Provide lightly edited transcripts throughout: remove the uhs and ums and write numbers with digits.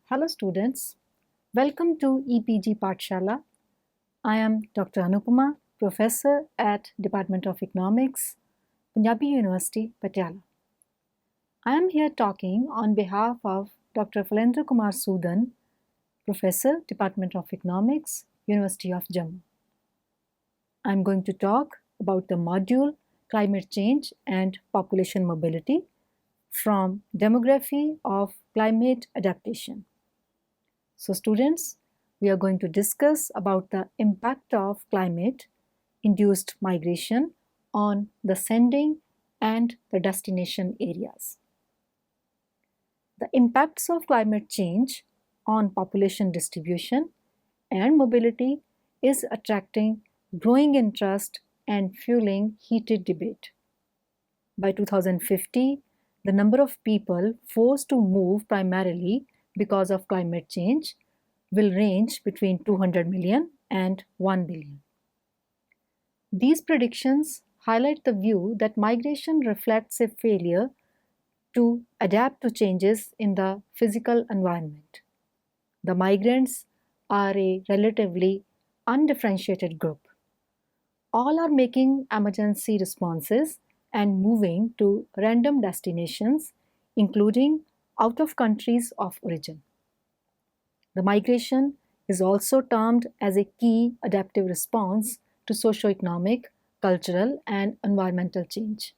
Hello students, welcome to EPG Pathshala. I am Dr. Anupama, Professor at Department of Economics, Punjabi University, Patiala. I am here talking on behalf of Dr. Falendra Kumar Sudan, Professor, Department of Economics, University of Jammu. I am going to talk about the module Climate Change and Population Mobility from Demography of Climate Adaptation. So students, we are going to discuss about the impact of climate-induced migration on the sending and the destination areas. The impacts of climate change on population distribution and mobility is attracting growing interest and fueling heated debate. By 2050, the number of people forced to move primarily because of climate change will range between 200 million and 1 billion. These predictions highlight the view that migration reflects a failure to adapt to changes in the physical environment. The migrants are a relatively undifferentiated group. All are making emergency responses and moving to random destinations, including out of countries of origin. The migration is also termed as a key adaptive response to socio-economic, cultural, and environmental change.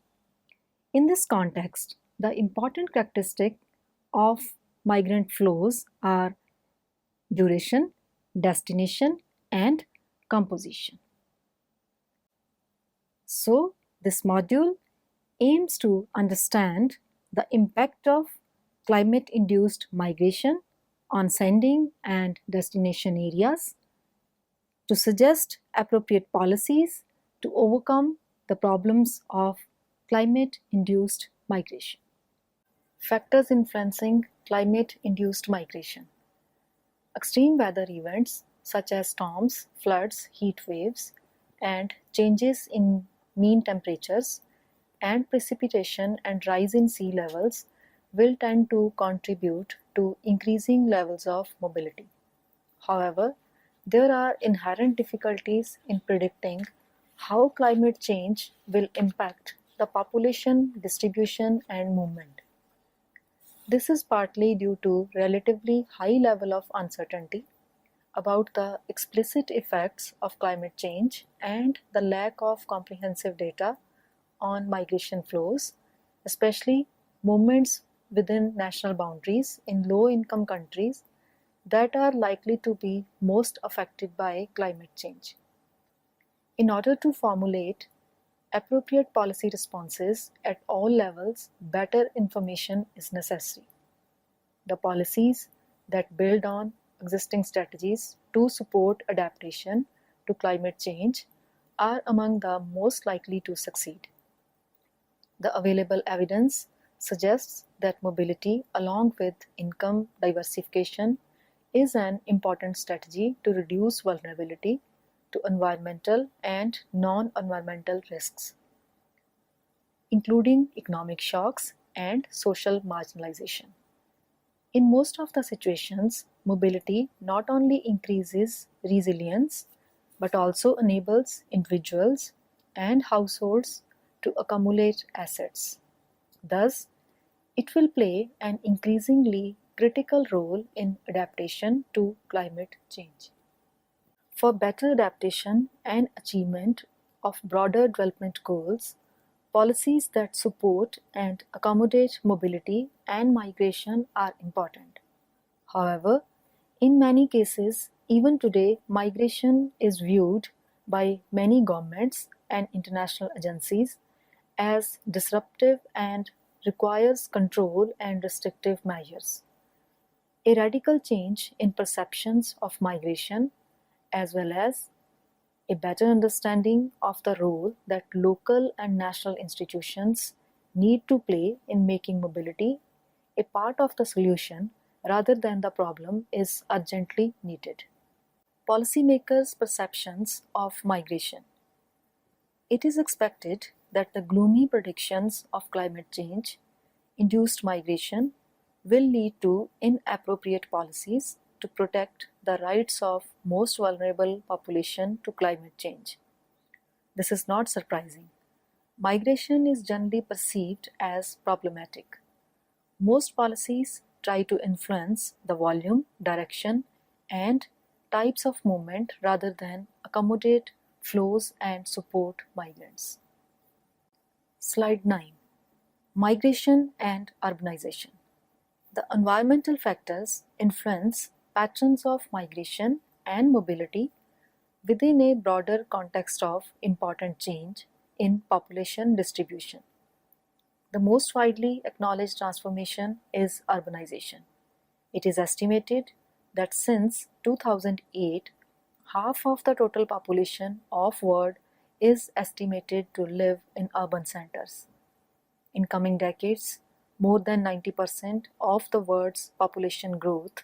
In this context, the important characteristics of migrant flows are duration, destination, and composition. So, this module aims to understand the impact of climate-induced migration on sending and destination areas, to suggest appropriate policies to overcome the problems of climate-induced migration. Factors influencing climate-induced migration. Extreme weather events such as storms, floods, heat waves, and changes in mean temperatures and precipitation and rise in sea levels will tend to contribute to increasing levels of mobility. However, there are inherent difficulties in predicting how climate change will impact the population distribution and movement. This is partly due to relatively high level of uncertainty about the explicit effects of climate change and the lack of comprehensive data on migration flows, especially movements within national boundaries in low-income countries that are likely to be most affected by climate change. In order to formulate appropriate policy responses at all levels, better information is necessary. The policies that build on existing strategies to support adaptation to climate change are among the most likely to succeed. The available evidence suggests that mobility, along with income diversification, is an important strategy to reduce vulnerability to environmental and non-environmental risks, including economic shocks and social marginalization. In most of the situations, mobility not only increases resilience but also enables individuals and households to accumulate assets. Thus, it will play an increasingly critical role in adaptation to climate change. For better adaptation and achievement of broader development goals, policies that support and accommodate mobility and migration are important. However, in many cases, even today, migration is viewed by many governments and international agencies as disruptive and requires control and restrictive measures. A radical change in perceptions of migration, as well as a better understanding of the role that local and national institutions need to play in making mobility a part of the solution rather than the problem is urgently needed. Policymakers' perceptions of migration. It is expected that the gloomy predictions of climate change induced migration will lead to inappropriate policies to protect the rights of most vulnerable population to climate change. This is not surprising. Migration is generally perceived as problematic. Most policies try to influence the volume, direction, and types of movement rather than accommodate flows and support migrants. Slide 9. Migration and urbanization. The environmental factors influence patterns of migration and mobility within a broader context of important change in population distribution. The most widely acknowledged transformation is urbanization. It is estimated that since 2008, half of the total population of world is estimated to live in urban centers. In coming decades, more than 90% of the world's population growth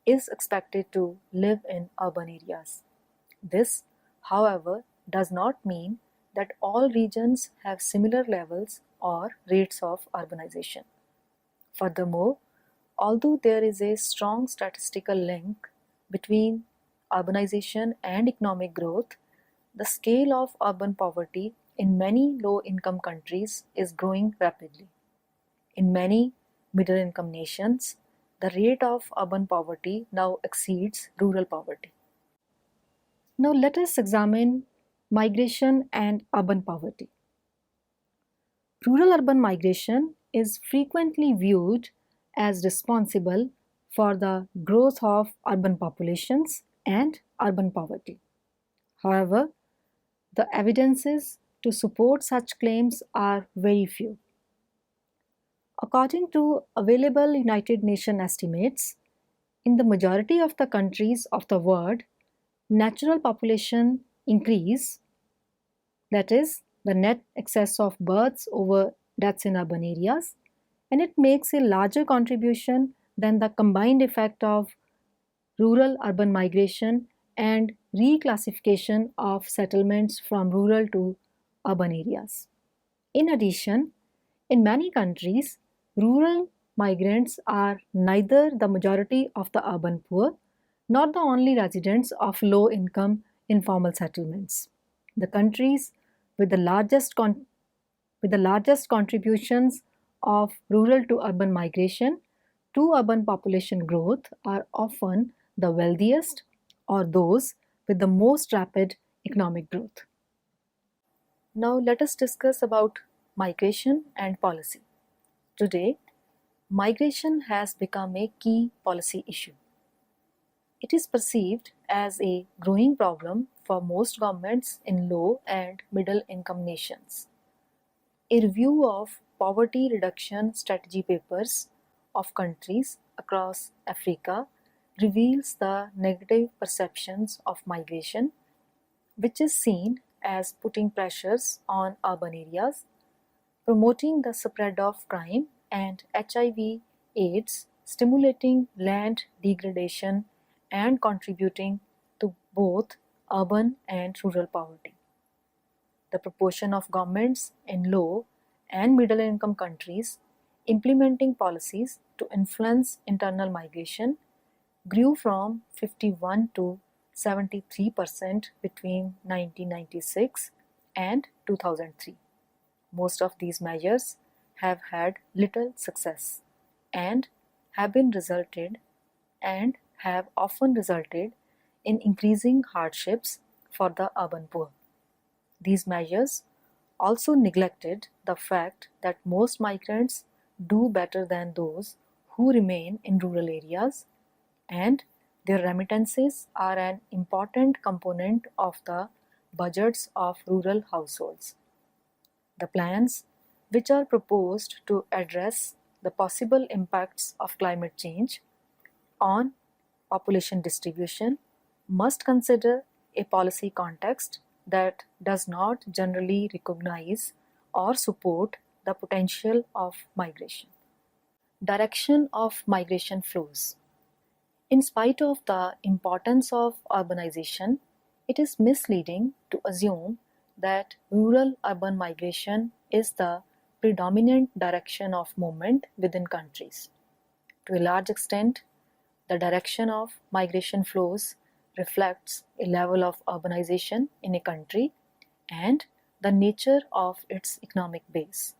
is expected to live in urban areas. This, however, does not mean that all regions have similar levels or rates of urbanization. Furthermore, although there is a strong statistical link between urbanization and economic growth, the scale of urban poverty in many low-income countries is growing rapidly. In many middle-income nations, the rate of urban poverty now exceeds rural poverty. Now let us examine migration and urban poverty. Rural-urban migration is frequently viewed as responsible for the growth of urban populations and urban poverty. However, the evidences to support such claims are very few. According to available United Nations estimates, in the majority of the countries of the world, natural population increase, that is, the net excess of births over deaths in urban areas, and it makes a larger contribution than the combined effect of rural-urban migration and reclassification of settlements from rural to urban areas. In addition, in many countries, rural migrants are neither the majority of the urban poor nor the only residents of low-income informal settlements. The countries with the largest contributions of rural to urban migration to urban population growth are often the wealthiest or those with the most rapid economic growth. Now let us discuss about migration and policy. Today, migration has become a key policy issue. It is perceived as a growing problem for most governments in low and middle income nations. A review of poverty reduction strategy papers of countries across Africa reveals the negative perceptions of migration, which is seen as putting pressures on urban areas, promoting the spread of crime and HIV/AIDS, stimulating land degradation, and contributing to both urban and rural poverty. The proportion of governments in low and middle income countries implementing policies to influence internal migration grew from 51 to 73% between 1996 and 2003. Most of these measures have had little success and have often resulted in increasing hardships for the urban poor. These measures also neglected the fact that most migrants do better than those who remain in rural areas, and their remittances are an important component of the budgets of rural households. The plans, which are proposed to address the possible impacts of climate change on population distribution, must consider a policy context that does not generally recognize or support the potential of migration. Direction of migration flows. In spite of the importance of urbanization, it is misleading to assume that rural-urban migration is the predominant direction of movement within countries. To a large extent, the direction of migration flows reflects a level of urbanization in a country and the nature of its economic base.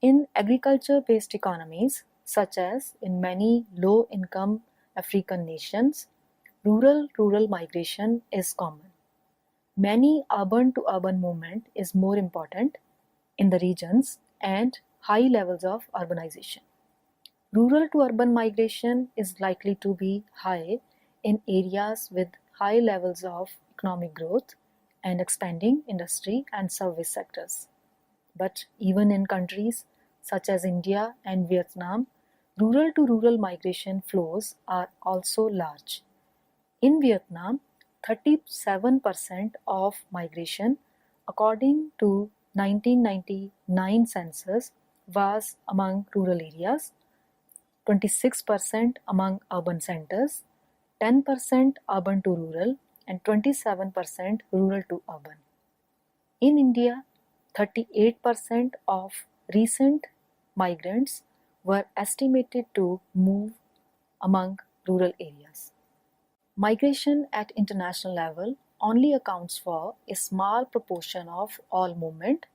In agriculture-based economies, such as in many low-income African nations, rural migration is common. Many urban-to-urban movement is more important in the regions and high levels of urbanization. Rural to urban migration is likely to be high in areas with high levels of economic growth and expanding industry and service sectors. But even in countries such as India and Vietnam, rural to rural migration flows are also large. In Vietnam, 37% of migration, according to 1999 census, was among rural areas, 26% among urban centers, 10% urban to rural, and 27% rural to urban. In India, 38% of recent migrants were estimated to move among rural areas. Migration at international level only accounts for a small proportion of all movement,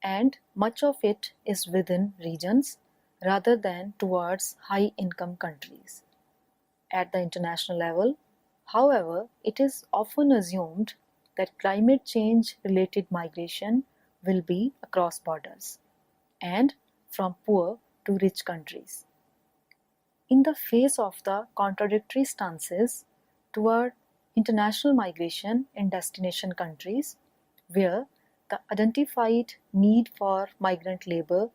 and much of it is within regions rather than towards high-income countries. At the international level, however, it is often assumed that climate change-related migration will be across borders and from poor to rich countries. In the face of the contradictory stances toward international migration in destination countries, where the identified need for migrant labor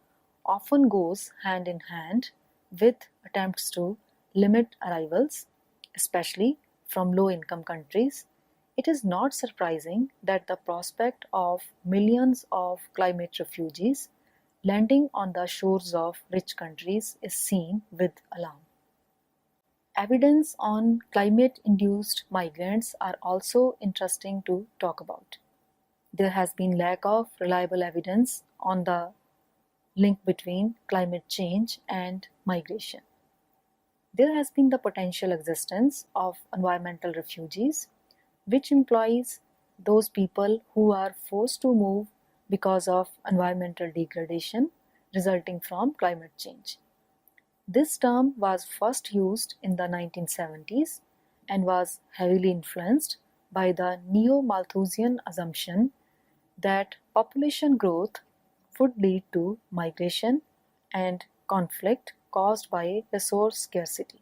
often goes hand in hand with attempts to limit arrivals, especially from low-income countries, it is not surprising that the prospect of millions of climate refugees landing on the shores of rich countries is seen with alarm. Evidence on climate-induced migrants are also interesting to talk about. There has been lack of reliable evidence on the link between climate change and migration. There has been the potential existence of environmental refugees, which implies those people who are forced to move because of environmental degradation resulting from climate change. This term was first used in the 1970s and was heavily influenced by the neo-Malthusian assumption that population growth would lead to migration and conflict caused by resource scarcity.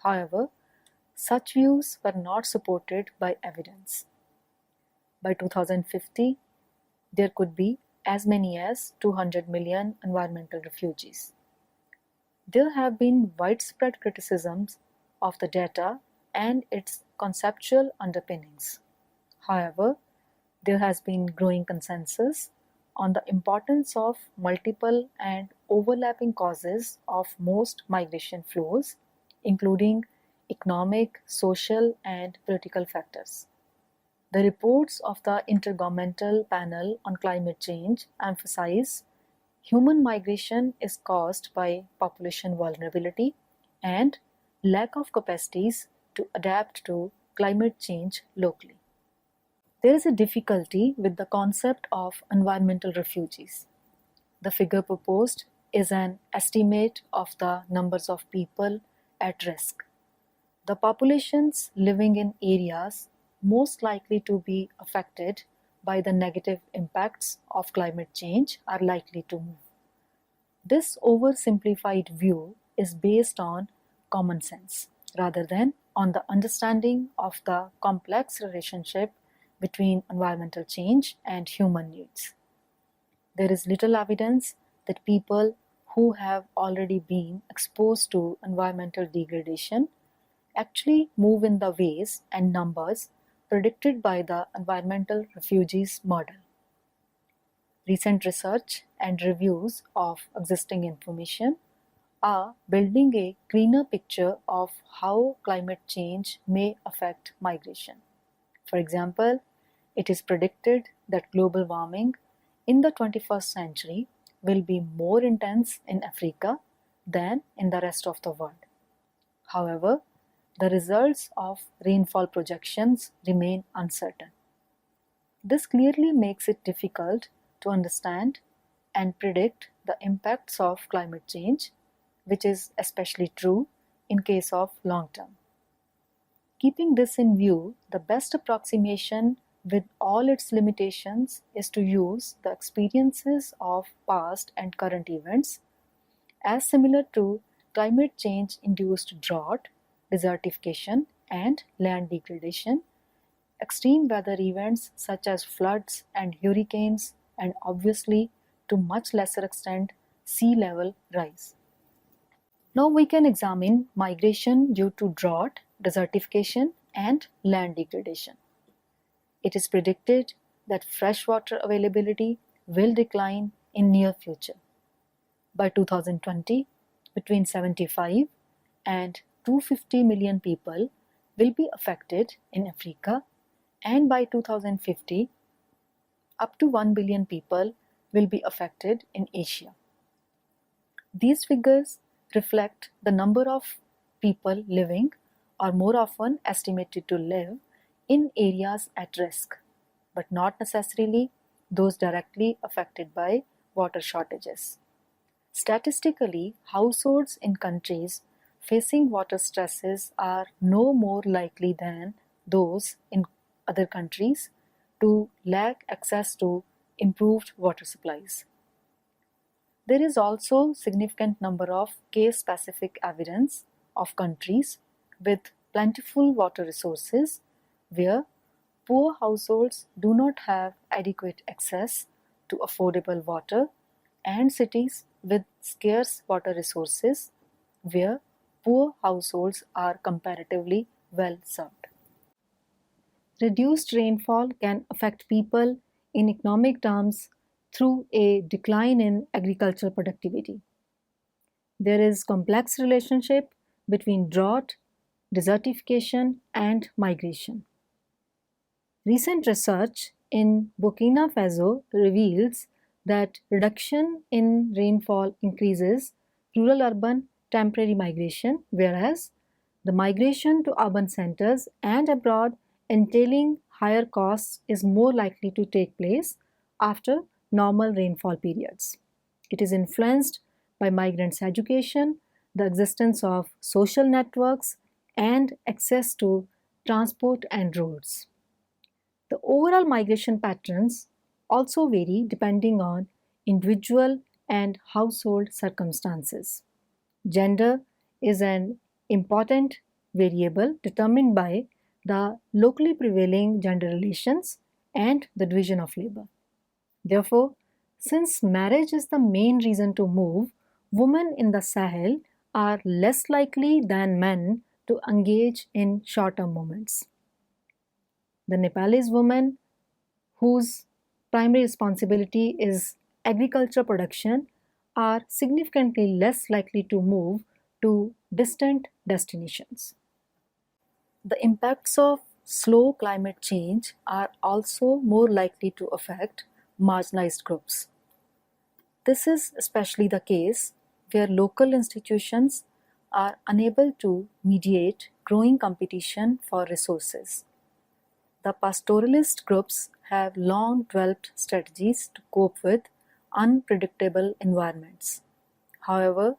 However, such views were not supported by evidence. By 2050, there could be as many as 200 million environmental refugees. There have been widespread criticisms of the data and its conceptual underpinnings. However, there has been growing consensus on the importance of multiple and overlapping causes of most migration flows, including economic, social, and political factors. The reports of the Intergovernmental Panel on Climate Change emphasize human migration is caused by population vulnerability and lack of capacities to adapt to climate change locally. There is a difficulty with the concept of environmental refugees. The figure proposed is an estimate of the numbers of people at risk. The populations living in areas most likely to be affected by the negative impacts of climate change are likely to move. This oversimplified view is based on common sense rather than on the understanding of the complex relationship between environmental change and human needs. There is little evidence that people who have already been exposed to environmental degradation actually move in the ways and numbers predicted by the environmental refugees model. Recent research and reviews of existing information are building a cleaner picture of how climate change may affect migration. For example, it is predicted that global warming in the 21st century will be more intense in Africa than in the rest of the world. However, the results of rainfall projections remain uncertain. This clearly makes it difficult to understand and predict the impacts of climate change, which is especially true in case of long term. Keeping this in view, the best approximation with all its limitations is to use the experiences of past and current events as similar to climate change induced drought, desertification, and land degradation, extreme weather events such as floods and hurricanes, and obviously, to much lesser extent, sea level rise. Now we can examine migration due to drought, desertification, and land degradation. It is predicted that freshwater availability will decline in near future. By 2020, between 75 and 250 million people will be affected in Africa, and by 2050, up to 1 billion people will be affected in Asia. These figures reflect the number of people living, or more often estimated to live, in areas at risk, but not necessarily those directly affected by water shortages. Statistically, households in countries facing water stresses are no more likely than those in other countries to lack access to improved water supplies. There is also significant number of case-specific evidence of countries with plentiful water resources where poor households do not have adequate access to affordable water, and cities with scarce water resources where poor households are comparatively well served. Reduced rainfall can affect people in economic terms through a decline in agricultural productivity. There is complex relationship between drought, desertification, and migration. Recent research in Burkina Faso reveals that reduction in rainfall increases rural-urban temporary migration, whereas the migration to urban centers and abroad entailing higher costs is more likely to take place after normal rainfall periods. It is influenced by migrants' education, the existence of social networks, and access to transport and roads. The overall migration patterns also vary depending on individual and household circumstances. Gender is an important variable determined by the locally prevailing gender relations and the division of labor. Therefore, since marriage is the main reason to move, women in the Sahel are less likely than men to engage in short-term movements. The Nepalese women, whose primary responsibility is agriculture production, are significantly less likely to move to distant destinations. The impacts of slow climate change are also more likely to affect marginalized groups. This is especially the case where local institutions are unable to mediate growing competition for resources. The pastoralist groups have long developed strategies to cope with unpredictable environments. However,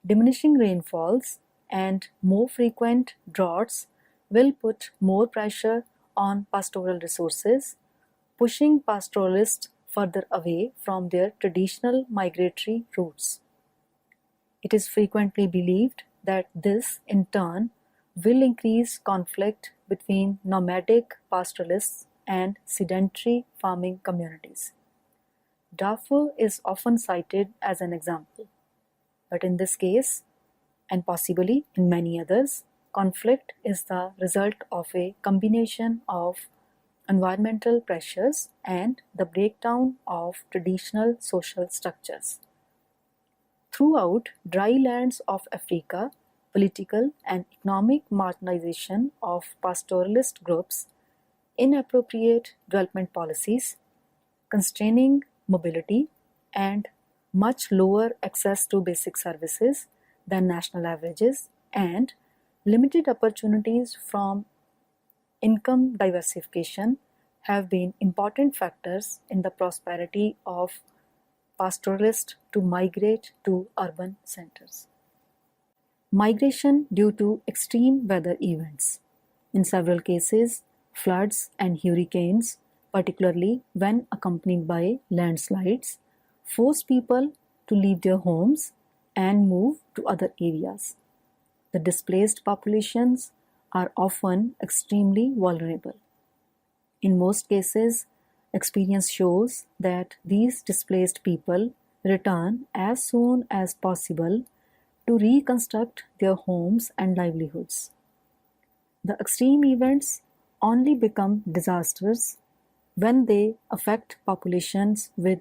diminishing rainfalls and more frequent droughts will put more pressure on pastoral resources, pushing pastoralists further away from their traditional migratory routes. It is frequently believed that this, in turn, will increase conflict between nomadic pastoralists and sedentary farming communities. Darfur is often cited as an example, but in this case, and possibly in many others, conflict is the result of a combination of environmental pressures and the breakdown of traditional social structures. Throughout dry lands of Africa, political and economic marginalization of pastoralist groups, inappropriate development policies, constraining mobility, and much lower access to basic services than national averages, and limited opportunities from income diversification have been important factors in the prosperity of pastoralists to migrate to urban centers. Migration due to extreme weather events. In several cases, floods and hurricanes, particularly when accompanied by landslides, force people to leave their homes and move to other areas. The displaced populations are often extremely vulnerable. In most cases, experience shows that these displaced people return as soon as possible to reconstruct their homes and livelihoods. The extreme events only become disasters when they affect populations with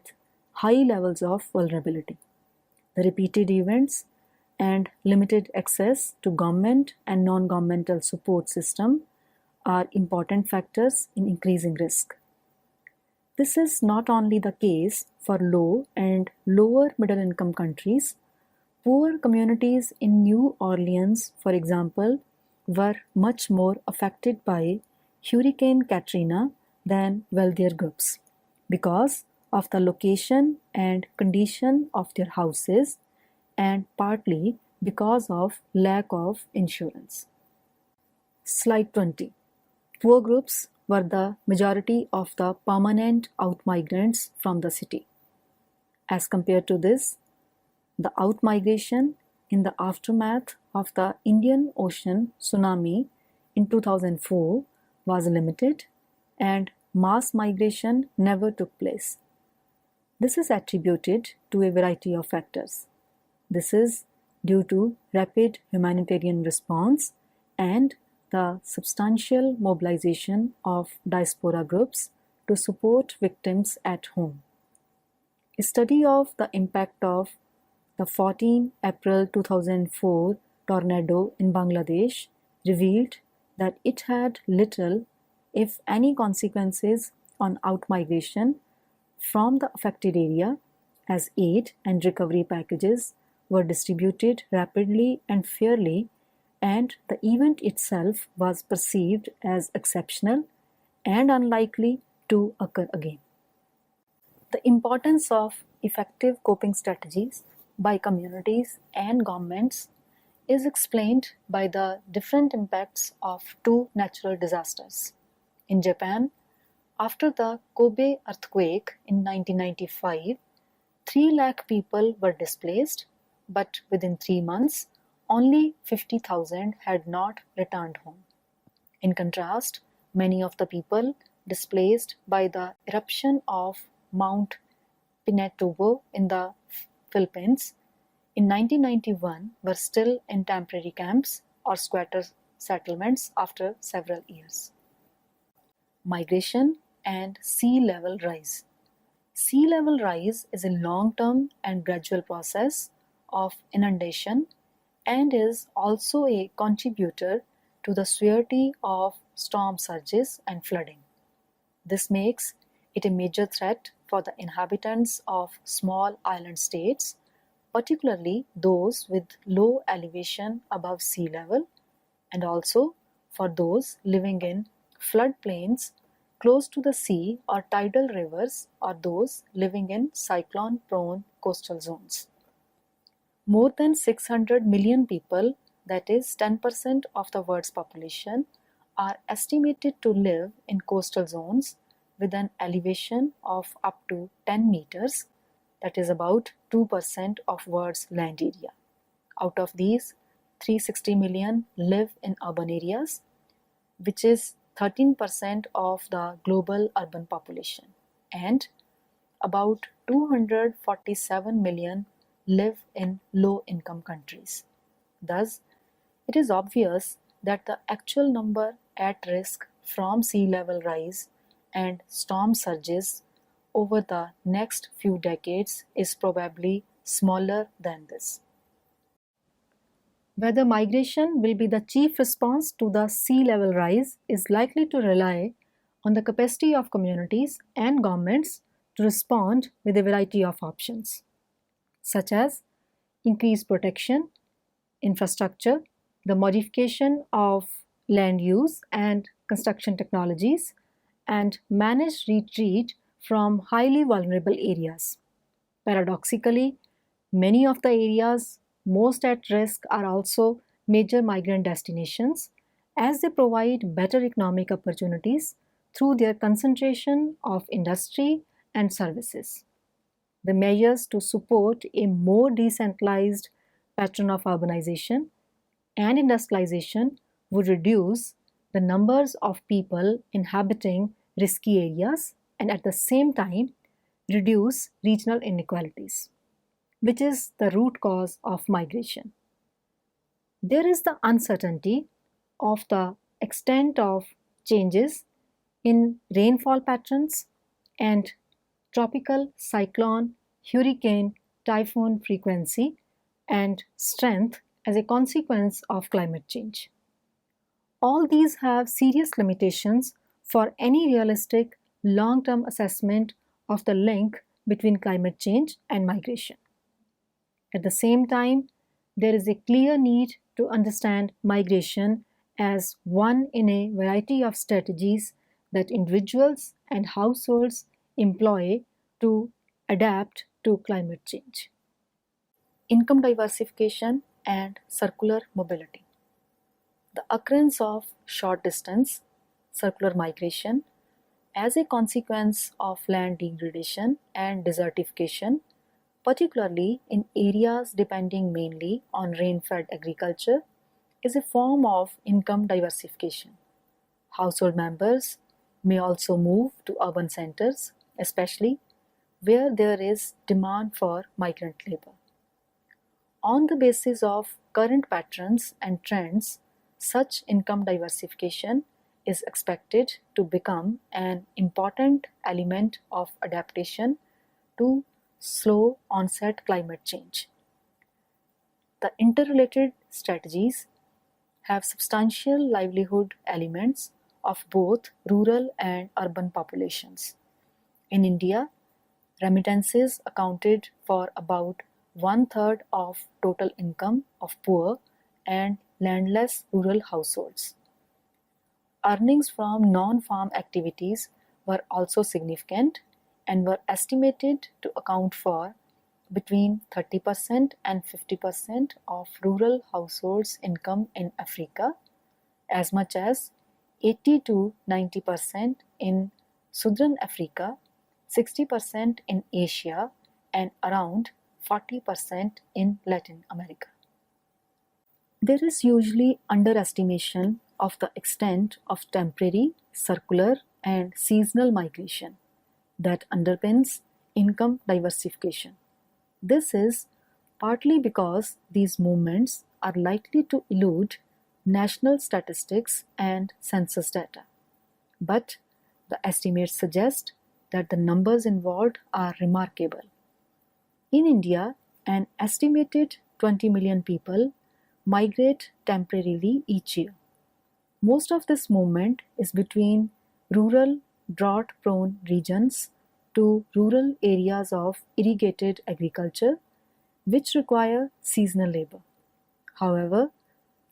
high levels of vulnerability. The repeated events and limited access to government and non-governmental support system are important factors in increasing risk. This is not only the case for low and lower middle income countries. Poor communities in New Orleans, for example, were much more affected by Hurricane Katrina than wealthier groups because of the location and condition of their houses and partly because of lack of insurance. Slide 20. Poor groups were the majority of the permanent outmigrants from the city. As compared to this, the outmigration in the aftermath of the Indian Ocean tsunami in 2004 was limited and mass migration never took place. This is attributed to a variety of factors. This is due to rapid humanitarian response and the substantial mobilization of diaspora groups to support victims at home. A study of the impact of the 14 April 2004 tornado in Bangladesh revealed that it had little, if any, consequences on outmigration from the affected area, as aid and recovery packages were distributed rapidly and fairly, and the event itself was perceived as exceptional and unlikely to occur again. The importance of effective coping strategies by communities and governments is explained by the different impacts of two natural disasters. In Japan, after the Kobe earthquake in 1995, 3 lakh people were displaced, but within 3 months, only 50,000 had not returned home. In contrast, many of the people displaced by the eruption of Mount Pinatubo in the Philippines in 1991 were still in temporary camps or squatter settlements after several years. Migration and sea level rise. Sea level rise is a long-term and gradual process of inundation and is also a contributor to the severity of storm surges and flooding. This makes it a major threat for the inhabitants of small island states, particularly those with low elevation above sea level, and also for those living in floodplains close to the sea or tidal rivers, or those living in cyclone-prone coastal zones. More than 600 million people, that is 10% of the world's population, are estimated to live in coastal zones with an elevation of up to 10 meters, that is about 2% of world's land area. Out of these, 360 million live in urban areas, which is 13% of the global urban population, and about 247 million live in low-income countries. Thus, it is obvious that the actual number at risk from sea level rise and storm surges over the next few decades is probably smaller than this. Whether migration will be the chief response to the sea level rise is likely to rely on the capacity of communities and governments to respond with a variety of options, such as increased protection, infrastructure, the modification of land use and construction technologies, and managed retreat from highly vulnerable areas. Paradoxically, many of the areas most at risk are also major migrant destinations as they provide better economic opportunities through their concentration of industry and services. The measures to support a more decentralized pattern of urbanization and industrialization would reduce the numbers of people inhabiting risky areas and at the same time reduce regional inequalities, which is the root cause of migration. There is the uncertainty of the extent of changes in rainfall patterns and tropical cyclone, hurricane, typhoon frequency and strength as a consequence of climate change. All these have serious limitations for any realistic long-term assessment of the link between climate change and migration. At the same time, there is a clear need to understand migration as one in a variety of strategies that individuals and households employ to adapt to climate change. Income diversification and circular mobility. The occurrence of short distance circular migration as a consequence of land degradation and desertification, particularly in areas depending mainly on rain-fed agriculture, is a form of income diversification. Household members may also move to urban centers, especially where there is demand for migrant labor. On the basis of current patterns and trends, such income diversification is expected to become an important element of adaptation to slow onset climate change. The interrelated strategies have substantial livelihood elements of both rural and urban populations. In India, remittances accounted for about one-third of total income of poor and landless rural households. Earnings from non-farm activities were also significant and were estimated to account for between 30% and 50% of rural households' income in Africa, as much as 80 to 90% in Southern Africa, 60% in Asia, and around 40% in Latin America. There is usually underestimation of the extent of temporary, circular, and seasonal migration that underpins income diversification. This is partly because these movements are likely to elude national statistics and census data. But the estimates suggest that the numbers involved are remarkable. In India, an estimated 20 million people migrate temporarily each year. Most of this movement is between rural, drought-prone regions to rural areas of irrigated agriculture, which require seasonal labor. However,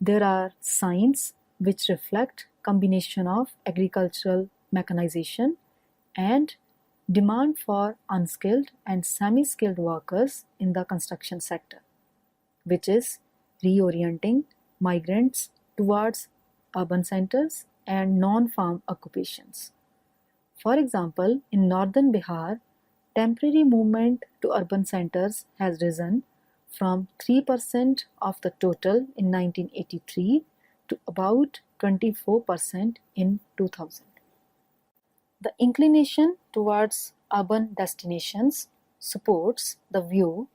there are signs which reflect combination of agricultural mechanization and demand for unskilled and semi-skilled workers in the construction sector, which is reorienting migrants towards urban centers and non-farm occupations. For example, in northern Bihar, temporary movement to urban centers has risen from 3% of the total in 1983 to about 24% in 2000. The inclination towards urban destinations supports the view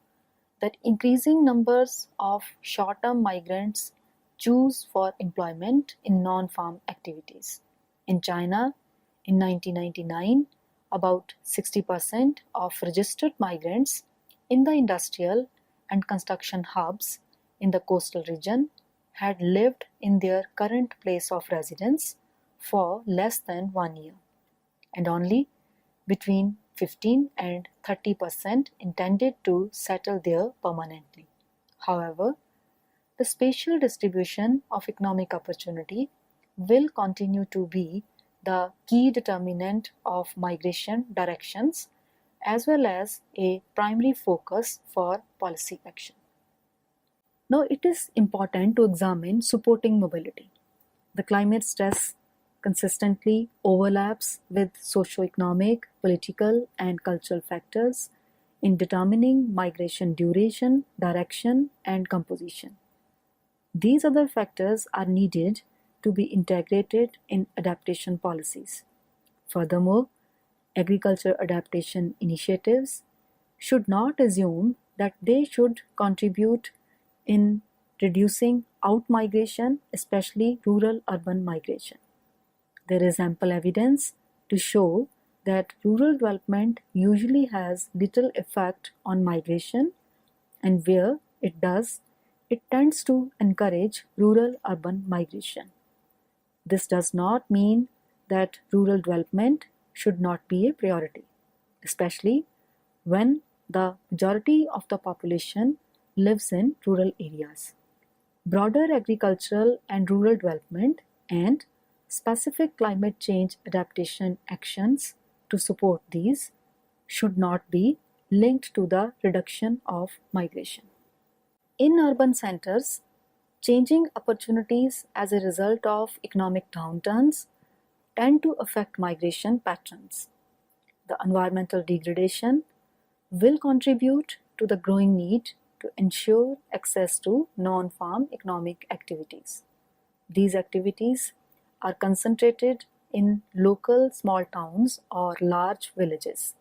that increasing numbers of short-term migrants choose for employment in non-farm activities. In China, in 1999, about 60% of registered migrants in the industrial and construction hubs in the coastal region had lived in their current place of residence for less than 1 year, and only between 15 and 30% intended to settle there permanently. However, the spatial distribution of economic opportunity will continue to be the key determinant of migration directions as well as a primary focus for policy action. Now, it is important to examine supporting mobility. The climate stress consistently overlaps with socio-economic, political, and cultural factors in determining migration duration, direction, and composition. These other factors are needed to be integrated in adaptation policies. Furthermore, agriculture adaptation initiatives should not assume that they should contribute in reducing out-migration, especially rural-urban migration. There is ample evidence to show that rural development usually has little effect on migration, and where it does, it tends to encourage rural-urban migration. This does not mean that rural development should not be a priority, especially when the majority of the population lives in rural areas. Broader agricultural and rural development and specific climate change adaptation actions to support these should not be linked to the reduction of migration. In urban centers, changing opportunities as a result of economic downturns tend to affect migration patterns. The environmental degradation will contribute to the growing need to ensure access to non-farm economic activities. These activities are concentrated in local small towns or large villages.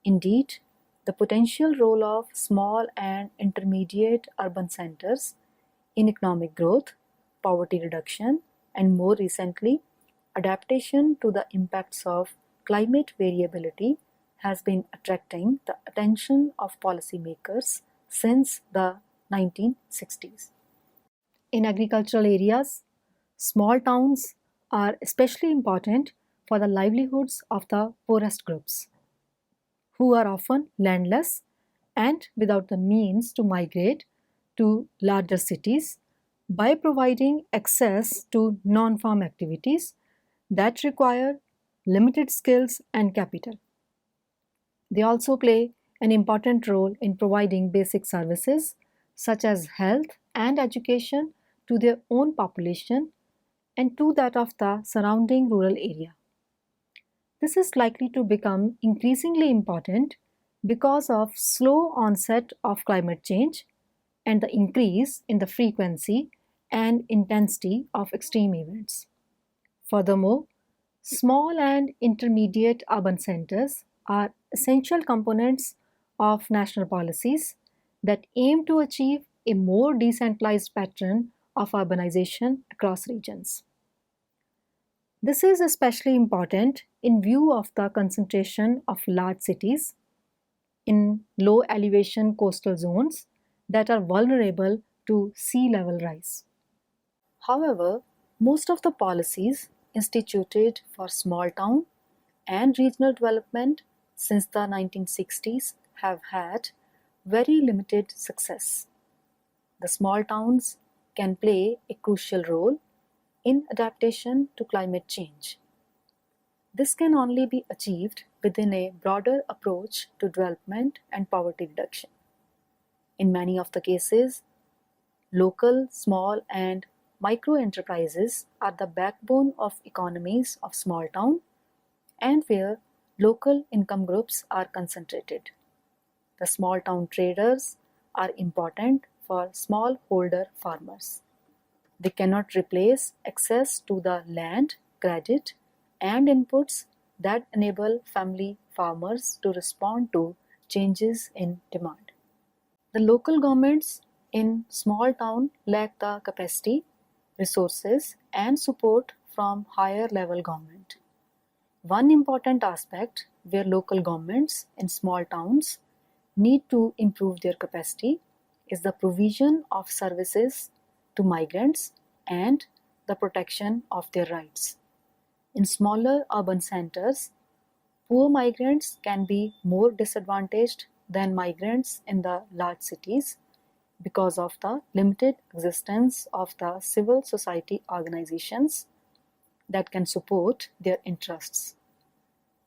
Indeed, the potential role of small and intermediate urban centers in economic growth, poverty reduction, and more recently, adaptation to the impacts of climate variability has been attracting the attention of policymakers since the 1960s. In agricultural areas, small towns are especially important for the livelihoods of the poorest groups, who are often landless and without the means to migrate to larger cities by providing access to non-farm activities that require limited skills and capital. They also play an important role in providing basic services such as health and education to their own population and to that of the surrounding rural area. This is likely to become increasingly important because of slow onset of climate change and the increase in the frequency and intensity of extreme events. Furthermore, small and intermediate urban centers are essential components of national policies that aim to achieve a more decentralized pattern of urbanization across regions. This is especially important in view of the concentration of large cities in low elevation coastal zones that are vulnerable to sea level rise. However, most of the policies instituted for small town and regional development since the 1960s have had very limited success. The small towns can play a crucial role in adaptation to climate change. This can only be achieved within a broader approach to development and poverty reduction. In many of the cases, local, small, and micro enterprises are the backbone of economies of small town and where local income groups are concentrated. The small town traders are important for smallholder farmers. They cannot replace access to the land, credit, and inputs that enable family farmers to respond to changes in demand. The local governments in small town lack the capacity, resources, and support from higher level government. One important aspect where local governments in small towns need to improve their capacity is the provision of services to migrants and the protection of their rights. In smaller urban centers, poor migrants can be more disadvantaged than migrants in the large cities because of the limited existence of the civil society organizations that can support their interests.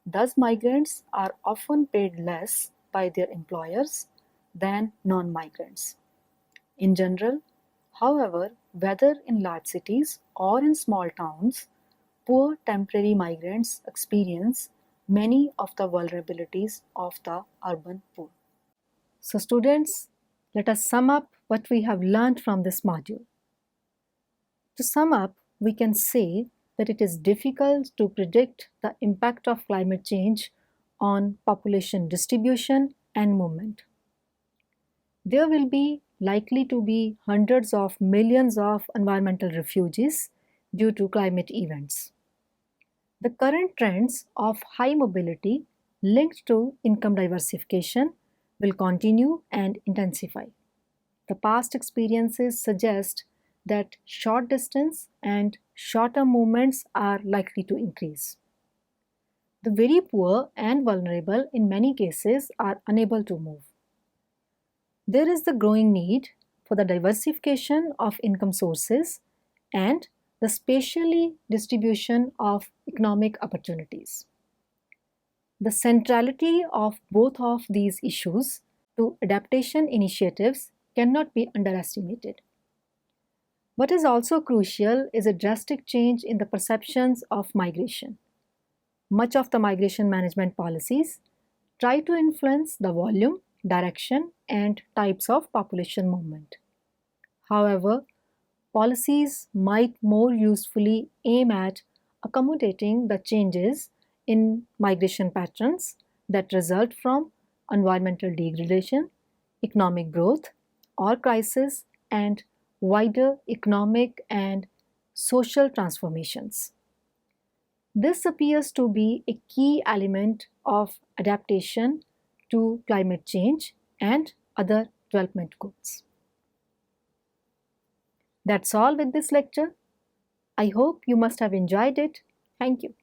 Thus, migrants are often paid less by their employers than non-migrants. In general, however, whether in large cities or in small towns, poor temporary migrants experience many of the vulnerabilities of the urban poor. So students, let us sum up what we have learned from this module. To sum up, we can say that it is difficult to predict the impact of climate change on population distribution and movement. There will be likely to be hundreds of millions of environmental refugees due to climate events. The current trends of high mobility linked to income diversification will continue and intensify. The past experiences suggest that short distance and shorter movements are likely to increase. The very poor and vulnerable in many cases are unable to move. There is the growing need for the diversification of income sources and the spatially distribution of economic opportunities. The centrality of both of these issues to adaptation initiatives cannot be underestimated. What is also crucial is a drastic change in the perceptions of migration. Much of the migration management policies try to influence the volume, direction, and types of population movement. However, policies might more usefully aim at accommodating the changes in migration patterns that result from environmental degradation, economic growth, or crisis, and wider economic and social transformations. This appears to be a key element of adaptation to climate change and other development goals. That's all with this lecture. I hope you must have enjoyed it. Thank you.